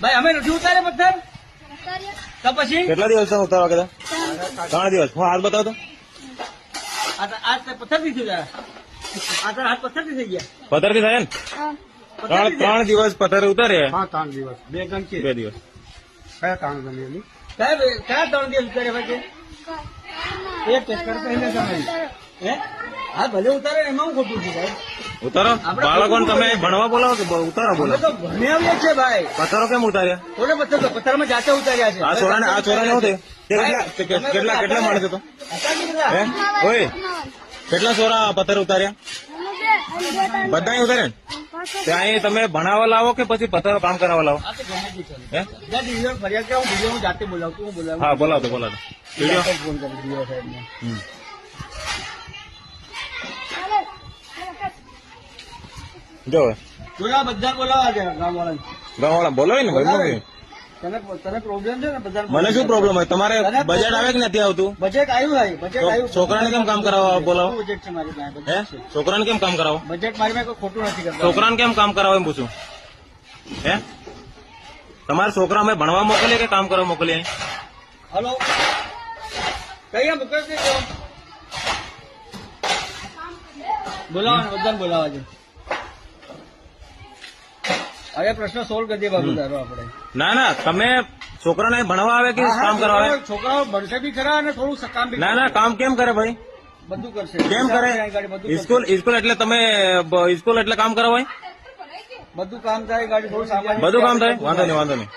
ભાઈ અમે નથી ઉતારે પથ્થર તો પછી કેટલા દિવસ તમે ઉતારવા કીધા? 3 દિવસ. હું હાથ બતાવો તો. આ પથ્થર થી થયું જરા આ તારા હાથ પથ્થર થી થઈ ગયા પથ્થર થી થાય ને? પથ્થરથી 3 દિવસ પથ્થર ઉતારે. હા 3 દિવસ 2 ગણ છે. 2 દિવસ. કયા 3 ગણ એની? સાહેબ કયા 3 દિવસ ઉતારે ભાઈ એક ચક્કર પહેલે તમે હે હા ભલે ઉતારે એમાં હું ખોટું છે સાહેબ ઉતારો. બાળકોને તમે ભણવા બોલાવો કે ઉતારો અમે બોલાવો? તો ભણી આવીએ છીએ ભાઈ પથ્થરો કેમ ઉતાર્યા? થોડે પથ્થરમાં જાતે ઉતાર્યા છે આ છોરાને શું થયું? કેટલા માણસો તો? હે ઓય કેટલા છોરા પથ્થર ઉતાર્યા? બધા ઉતાર્યા ને? ત્યાં તમે ભણાવવા લાવો કે પછી પથ્થરો કામ કરાવવા લાવો? આ તો ગમે તે ચાલે. હે જ્યાં ડિવિઝન ફરિયાદ કરાવું ડિવિઝન હું જાતે બોલાવું હું બોલાવું હા બોલાવો વિડીયો. ફોન કરી ડીઓ સાહેબને જો જોયા બધા બોલાવા છે ગામવાળાને ગામવાળા બોલાવે ને ભાઈ. તને પ્રોબ્લેમ છે ને બધા મને શું પ્રોબ્લેમ હોય? તમારે બજેટ આવે કે નથી આવતું? બજેટ આવ્યું ભાઈ બજેટ આવ્યું છોકરાને કેમ કામ કરાવવા બોલાવો? બજેટ છે મારી પાસે હે છોકરાને કેમ કામ કરાવો? બજેટ મારી પાસે કોઈ ખોટું નથી કરતા છોકરાને કેમ કામ કરાવો એમ પૂછું? હે તમારા છોકરા અમે ભણવા મોકલીએ કે કામ કરવા મોકલીએ? હલો કઈ મોકલ દેજો બોલાવો બધાને બોલાવા છે હવે પ્રશ્ન સોલ્વ કરી દે બાબુ તારો આપણે ના ના તમે છોકરાને ભણવા આવે કે કામ કરવા આવે? છોકરાઓ ભણશે બી ખરા અને થોડું કામ બી ના ના કામ કેમ કરે ભાઈ? બધું કરશે કેમ કરે? સ્કૂલ એટલે તમે સ્કૂલ એટલે કામ કરાવાય? બધું કામ થાય ગાડી થોડું સામાન બધું કામ થાય? વાંધો નહીં વાંધો નહીં.